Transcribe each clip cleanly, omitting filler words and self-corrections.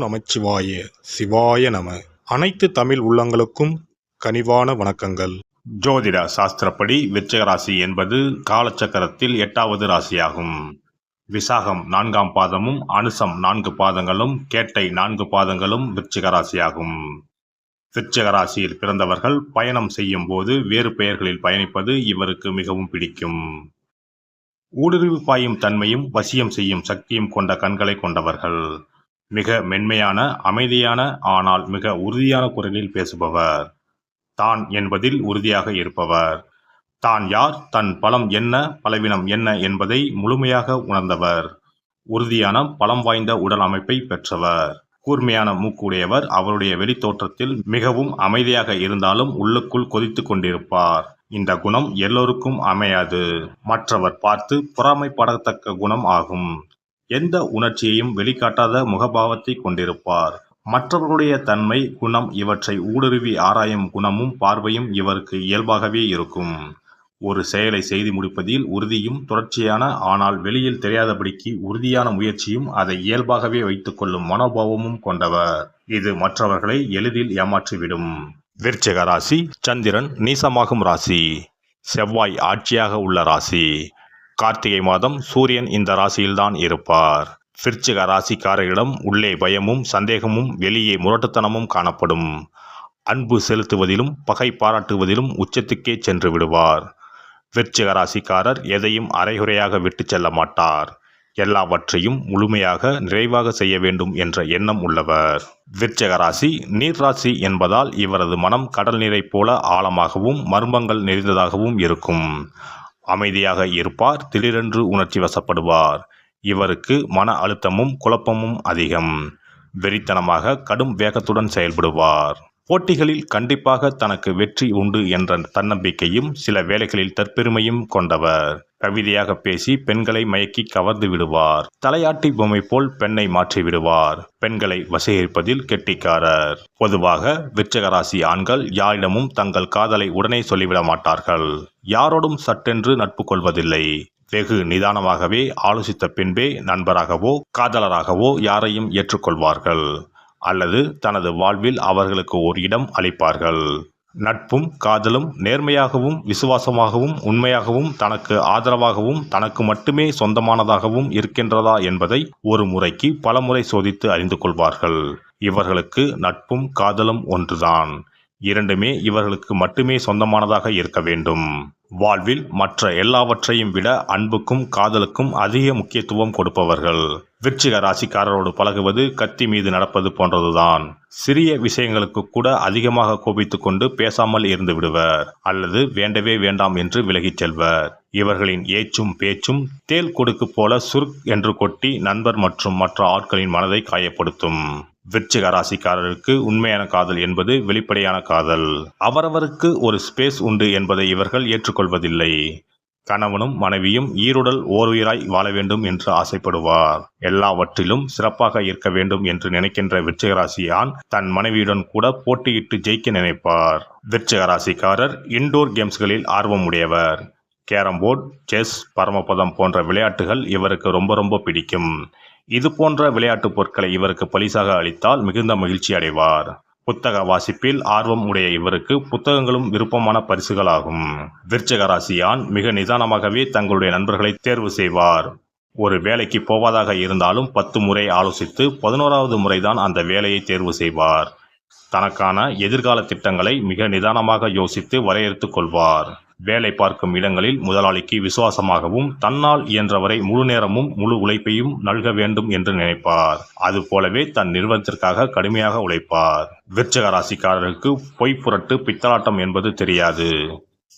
நமச்சிவாய சிவாய நம. அனைத்து தமிழ் உள்ளங்களுக்கும் கனிவான வணக்கங்கள். ஜோதிட சாஸ்திரப்படி விருச்சிக ராசி என்பது காலச்சக்கரத்தில் 8வது ராசியாகும். விசாகம் 4ஆம் பாதமும் அனுசம் 4 பாதங்களும் கேட்டை 4 பாதங்களும் விருச்சிக ராசியாகும். விருச்சிக ராசியில் பிறந்தவர்கள் பயணம் செய்யும் போது வேறு பெயர்களில் பயணிப்பது இவருக்கு மிகவும் பிடிக்கும். ஊடுருவி பாயும் தன்மையும் வசியம் செய்யும் சக்தியும் கொண்ட கண்களை கொண்டவர்கள். மிக மென்மையான, அமைதியான, ஆனால் மிக உறுதியான குரலில் பேசுபவர். தான் என்பதில் உறுதியாக இருப்பவர். தான் யார், தன் பலம் என்ன, பலவீனம் என்ன என்பதை முழுமையாக உணர்ந்தவர். உறுதியான பலம் வாய்ந்த உடல் அமைப்பை பெற்றவர். கூர்மையான மூக்குடையவர். அவருடைய வெளித்தோற்றத்தில் மிகவும் அமைதியாக இருந்தாலும் உள்ளுக்குள் கொதித்து கொண்டிருப்பார். இந்த குணம் எல்லோருக்கும் அமையாது. மற்றவர் பார்த்து பொறாமைப்படத்தக்க குணம் ஆகும். எந்த உணர்ச்சியையும் வெளிக்காட்டாத முகபாவத்தை கொண்டிருப்பார். மற்றவர்களுடைய தன்மை, குணம் இவற்றை ஊடுருவி ஆராயும் குணமும் பார்வையும் இவருக்கு இயல்பாகவே இருக்கும். ஒரு செயலை செய்து முடிப்பதில் உறுதியும் தொடர்ச்சியான, ஆனால் வெளியில் தெரியாதபடிக்கு உறுதியான முயற்சியும் அதை இயல்பாகவே வைத்துக் கொள்ளும் மனோபாவமும் கொண்டவர். இது மற்றவர்களை எளிதில் ஏமாற்றிவிடும். விருச்சிக ராசி சந்திரன் நீசமாகும் ராசி. செவ்வாய் ஆட்சியாக உள்ள ராசி. கார்த்திகை மாதம் சூரியன் இந்த ராசியில்தான் இருப்பார். விருச்சிக ராசிக்காரரிடம் உள்ளே பயமும் சந்தேகமும் வெளியே முரட்டுத்தனமும் காணப்படும். அன்பு செலுத்துவதிலும் பகை பாராட்டுவதிலும் உச்சத்துக்கே சென்று விடுவார். விருச்சிக ராசிக்காரர் எதையும் அரைகுறையாக விட்டு செல்ல மாட்டார். எல்லாவற்றையும் முழுமையாக நிறைவாக செய்ய வேண்டும் என்ற எண்ணம் உள்ளவர். விருச்சிக ராசி நீர் ராசி என்பதால் இவரது மனம் கடல் நீரை போல ஆழமாகவும் மர்மங்கள் நிறைந்ததாகவும் இருக்கும். அமைதியாக இருப்பார். திடீரென்று உணர்ச்சி வசப்படுவார். இவருக்கு மன அழுத்தமும் குழப்பமும் அதிகம். வெறித்தனமாக கடும் வேகத்துடன் செயல்படுவார். போட்டிகளில் கண்டிப்பாக தனக்கு வெற்றி உண்டு என்ற தன்னம்பிக்கையும் சில வேளைகளில் தற்பெருமையும் கொண்டவர். கவிதையாக பேசி பெண்களை மயக்கி கவர்ந்து விடுவார். தலையாட்டி பொம்மை போல் பெண்ணை மாற்றி விடுவார். பெண்களை வசீகரிப்பதில் கெட்டிக்காரர். பொதுவாக விருச்சிக ராசி ஆண்கள் யாரிடமும் தங்கள் காதலை உடனே சொல்லிவிட மாட்டார்கள். யாரோடும் சட்டென்று நட்பு கொள்வதில்லை. வெகு நிதானமாகவே ஆலோசித்த பின்பே நண்பராகவோ காதலராகவோ யாரையும் ஏற்றுக்கொள்வார்கள் அல்லது தனது வாழ்வில் அவர்களுக்கு ஒரு இடம் அளிப்பார்கள். நட்பும் காதலும் நேர்மையாகவும் விசுவாசமாகவும் உண்மையாகவும் தனக்கு ஆதரவாகவும் தனக்கு மட்டுமே சொந்தமானதாகவும் இருக்கின்றதா என்பதை ஒரு முறைக்கு பல முறை சோதித்து அறிந்து கொள்வார்கள். இவர்களுக்கு நட்பும் காதலும் ஒன்றுதான். இரண்டுமே இவர்களுக்கு மட்டுமே சொந்தமானதாக இருக்க வேண்டும். வாழ்வில் மற்ற எல்லாவற்றையும் விட அன்புக்கும் காதலுக்கும் அதிக முக்கியத்துவம் கொடுப்பவர்கள். விருச்சிக ராசிக்காரரோடு பழகுவது கத்தி மீது நடப்பது போன்றதுதான். சிறிய விஷயங்களுக்கு கூட அதிகமாக கோபித்து கொண்டு பேசாமல் இருந்து விடுவர் அல்லது வேண்டவே வேண்டாம் என்று விலகிச் செல்வர். இவர்களின் ஏச்சும் பேச்சும் தேள் கொடுக்கு போல சுருக் என்று கொட்டி நண்பர் மற்றும் மற்ற ஆட்களின் மனதை காயப்படுத்தும். விருச்சிக ராசிக்காரருக்கு உண்மையான காதல் என்பது வெளிப்படையான காதல். அவரவருக்கு ஒரு ஸ்பேஸ் உண்டு என்பதை இவர்கள் ஏற்றுக்கொள்வதில்லை. கணவனும் மனைவியும் ஈருடல் ஓருயிராய் வாழ வேண்டும் என்று ஆசைப்படுவார். எல்லாவற்றிலும் சிறப்பாக இருக்க வேண்டும் என்று நினைக்கின்ற விருச்சிக ராசி ஆண் தன் மனைவியுடன் கூட போட்டியிட்டு ஜெயிக்க நினைப்பார். விருச்சிக ராசிக்காரர் இன்டோர் கேம்ஸ்களில் ஆர்வம் உடையவர். கேரம்போர்டு, செஸ், பரமபதம் போன்ற விளையாட்டுகள் இவருக்கு ரொம்ப பிடிக்கும். இது போன்ற விளையாட்டு பொருட்களை இவருக்கு பரிசாக அளித்தால் மிகுந்த மகிழ்ச்சி அடைவார். புத்தக வாசிப்பில் ஆர்வம் உடைய இவருக்கு புத்தகங்களும் விருப்பமான பரிசுகளாகும். விருச்சிக ராசி ஆண் மிக நிதானமாகவே தங்களுடைய நண்பர்களை தேர்வு செய்வார். ஒரு வேலைக்கு போவதாக இருந்தாலும் 10 முறை ஆலோசித்து 11வது முறைதான் அந்த வேலையை தேர்வு செய்வார். தனக்கான எதிர்கால திட்டங்களை மிக நிதானமாக யோசித்து வரையறுத்து கொள்வார். வேலை பார்க்கும் இடங்களில் முதலாளிக்கு விசுவாசமாகவும் தன்னால் இயன்றவரை முழு நேரமும் முழு உழைப்பையும் நல்க வேண்டும் என்று நினைப்பார். அதுபோலவே தன் நிறுவனத்திற்காக கடுமையாக உழைப்பார். விருச்சிக ராசிக்காரருக்கு பொய் புரட்டு பித்தலாட்டம் என்பது தெரியாது.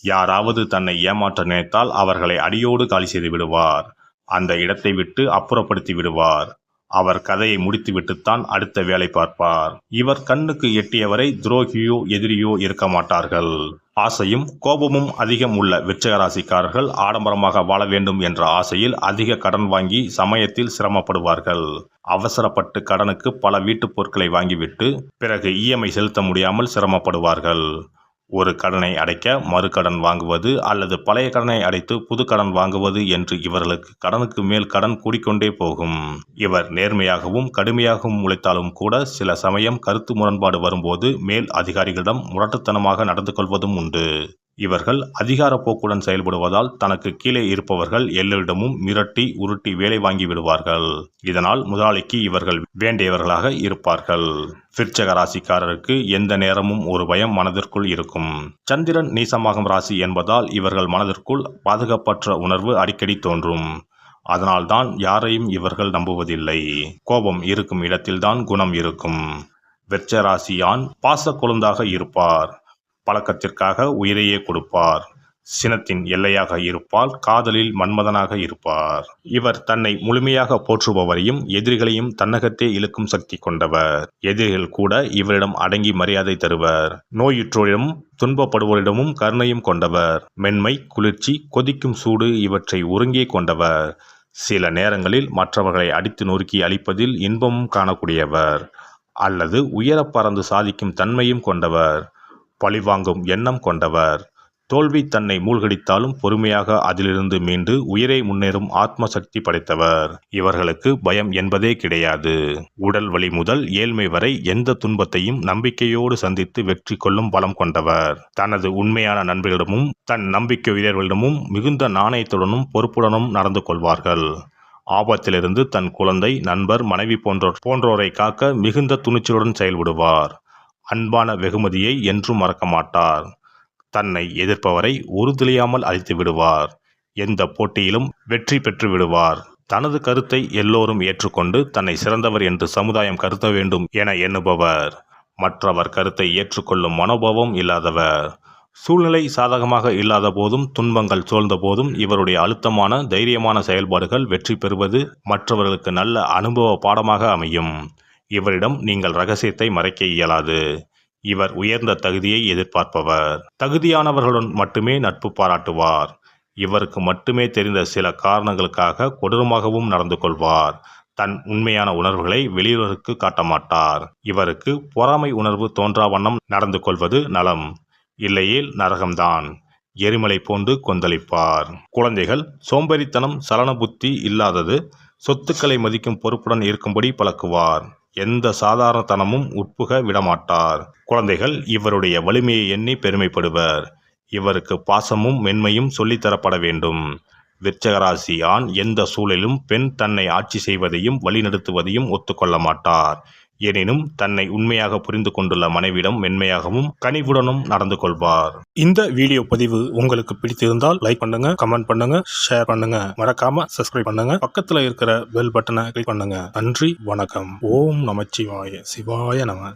யாராவது தன்னை ஏமாற்ற நினைத்தால் அவர்களை அடியோடு காலி செய்து விடுவார். அந்த இடத்தை விட்டு அப்புறப்படுத்தி விடுவார். அவர் கதையை முடித்துவிட்டுத்தான் அடுத்த வேலை பார்ப்பார். இவர் கண்ணுக்கு எட்டியவரை துரோகியோ எதிரியோ இருக்க மாட்டார்கள். ஆசையும் கோபமும் அதிகம் உள்ள விருச்சிக ராசிக்காரர்கள் ஆடம்பரமாக வாழ வேண்டும் என்ற ஆசையில் அதிக கடன் வாங்கி சமயத்தில் சிரமப்படுவார்கள். அவசரப்பட்டு கடனுக்கு பல வீட்டுப் பொருட்களை வாங்கிவிட்டு பிறகு இஎம்ஐ செலுத்த முடியாமல் சிரமப்படுவார்கள். ஒரு கடனை அடைக்க மறுகடன் வாங்குவது அல்லது பழைய கடனை அடைத்து புது கடன் வாங்குவது என்று இவர்களுக்கு கடனுக்கு மேல் கடன் கூடிக்கொண்டே போகும். இவர் நேர்மையாகவும் கடுமையாகவும் உழைத்தாலும் கூட சில சமயம் கருத்து முரண்பாடு வரும்போது மேல் அதிகாரிகளிடம் முரட்டுத்தனமாக நடந்து கொள்வதும் உண்டு. இவர்கள் அதிகார போக்குடன் செயல்படுவதால் தனக்கு கீழே இருப்பவர்கள் எல்லோரிடமும் மிரட்டி உருட்டி வேலை வாங்கி விடுவார்கள். இதனால் முதலாளிக்கு இவர்கள் வேண்டியவர்களாக இருப்பார்கள். விருச்சிக ராசிக்காரருக்கு எந்த நேரமும் ஒரு பயம் மனதிற்குள் இருக்கும். சந்திரன் நீசமாகும் ராசி என்பதால் இவர்கள் மனதிற்குள் பாதுகாப்பற்ற உணர்வு அடிக்கடி தோன்றும். அதனால்தான் யாரையும் இவர்கள் நம்புவதில்லை. கோபம் இருக்கும் இடத்தில்தான் குணம் இருக்கும். விருச்சிக ராசி ஆண் பாச கொழுந்தாக இருப்பார். பழக்கத்திற்காக உயிரையே கொடுப்பார். சினத்தின் எல்லையாக இருப்பால் காதலில் மன்மதனாக இருப்பார். இவர் தன்னை முழுமையாக போற்றுபவரையும் எதிரிகளையும் தன்னகத்தே இழுக்கும் சக்தி கொண்டவர். எதிரிகள் கூட இவரிடம் அடங்கி மரியாதை தருவர். நோயுற்றோரிடமும் துன்பப்படுவோரிடமும் கருணையும் கொண்டவர். மென்மை, குளிர்ச்சி, கொதிக்கும் சூடு இவற்றை ஒருங்கே கொண்டவர். சில நேரங்களில் மற்றவர்களை அடித்து நொறுக்கி அழிப்பதில் இன்பமும் காணக்கூடியவர். அல்லது உயர பறந்து சாதிக்கும் தன்மையும் கொண்டவர். பழிவாங்கும் எண்ணம் கொண்டவர். தோல்வி தன்னை மூழ்கடித்தாலும் பொறுமையாக அதிலிருந்து மீண்டு உயிரை முன்னேறும் ஆத்ம சக்தி படைத்தவர். இவர்களுக்கு பயம் என்பதே கிடையாது. உடல் வலி முதல் ஏழ்மை வரை எந்த துன்பத்தையும் நம்பிக்கையோடு சந்தித்து வெற்றி கொள்ளும் பலம் கொண்டவர். தனது உண்மையான நண்பர்களிடமும் தன் நம்பிக்கை உயர்வுகளிடமும் மிகுந்த நாணயத்துடனும் பொறுப்புடனும் நடந்து கொள்வார்கள். ஆபத்திலிருந்து தன் குழந்தை, நண்பர், மனைவி போன்றோரை காக்க மிகுந்த துணிச்சலுடன் செயல்படுவார். அன்பான வெகுமதியை என்றும் மறக்க மாட்டார். தன்னை எதிர்ப்பவரை உறுதியாமல் அழித்து விடுவார். எந்த போட்டியிலும் வெற்றி பெற்று விடுவார். தனது கருத்தை எல்லோரும் ஏற்றுக்கொண்டு தன்னை சிறந்தவர் என்று சமுதாயம் கருத வேண்டும் என எண்ணுபவர். மற்றவர் கருத்தை ஏற்றுக்கொள்ளும் மனோபாவம் இல்லாதவர். சூழ்நிலை சாதகமாக இல்லாத போதும் துன்பங்கள் சூழ்ந்த போதும் இவருடைய அழுத்தமான தைரியமான செயல்பாடுகள் வெற்றி பெறுவது மற்றவர்களுக்கு நல்ல அனுபவ பாடமாக அமையும். இவரிடம் நீங்கள் ரகசியத்தை மறைக்க இயலாது. இவர் உயர்ந்த தகுதியை எதிர்பார்ப்பவர். தகுதியானவர்களுடன் மட்டுமே நட்பு பாராட்டுவார். இவருக்கு மட்டுமே தெரிந்த சில காரணங்களுக்காக கொடூரமாகவும் நடந்து கொள்வார். தன் உண்மையான உணர்வுகளை வெளியுறவுக்கு காட்ட மாட்டார். இவருக்கு பொறாமை உணர்வு தோன்றா வண்ணம் நடந்து கொள்வது நலம். இல்லையேல் நரகம்தான். எரிமலை போன்று கொந்தளிப்பார். குழந்தைகள் சோம்பேறித்தனம், சலன புத்தி இல்லாதது, சொத்துக்களை மதிக்கும் பொறுப்புடன் இருக்கும்படி பழக்குவார். எந்த சாதாரணத்தனமும் உட்புக விடமாட்டார். குழந்தைகள் இவருடைய வலிமையை எண்ணி பெருமைப்படுவர். இவருக்கு பாசமும் மென்மையும் சொல்லித்தரப்பட வேண்டும். விருச்சிக ராசி ஆண் எந்த சூழலிலும் பெண் தன்னை ஆட்சி செய்வதையும் வழிநடத்துவதையும் ஒத்துக்கொள்ள மாட்டார். எனினும் தன்னை உண்மையாக புரிந்து கொண்டுள்ள மனைவிடம் மென்மையாகவும் கனிவுடனும் நடந்து கொள்வார். இந்த வீடியோ பதிவு உங்களுக்கு பிடித்திருந்தால் லைக் பண்ணுங்க, கமெண்ட் பண்ணுங்க, ஷேர் பண்ணுங்க. மறக்காம சப்ஸ்கிரைப் பண்ணுங்க. பக்கத்துல இருக்கிற பெல் பட்டனை கிளிக் பண்ணுங்க. நன்றி, வணக்கம். ஓம் நமச்சிவாய. சிவாய நம.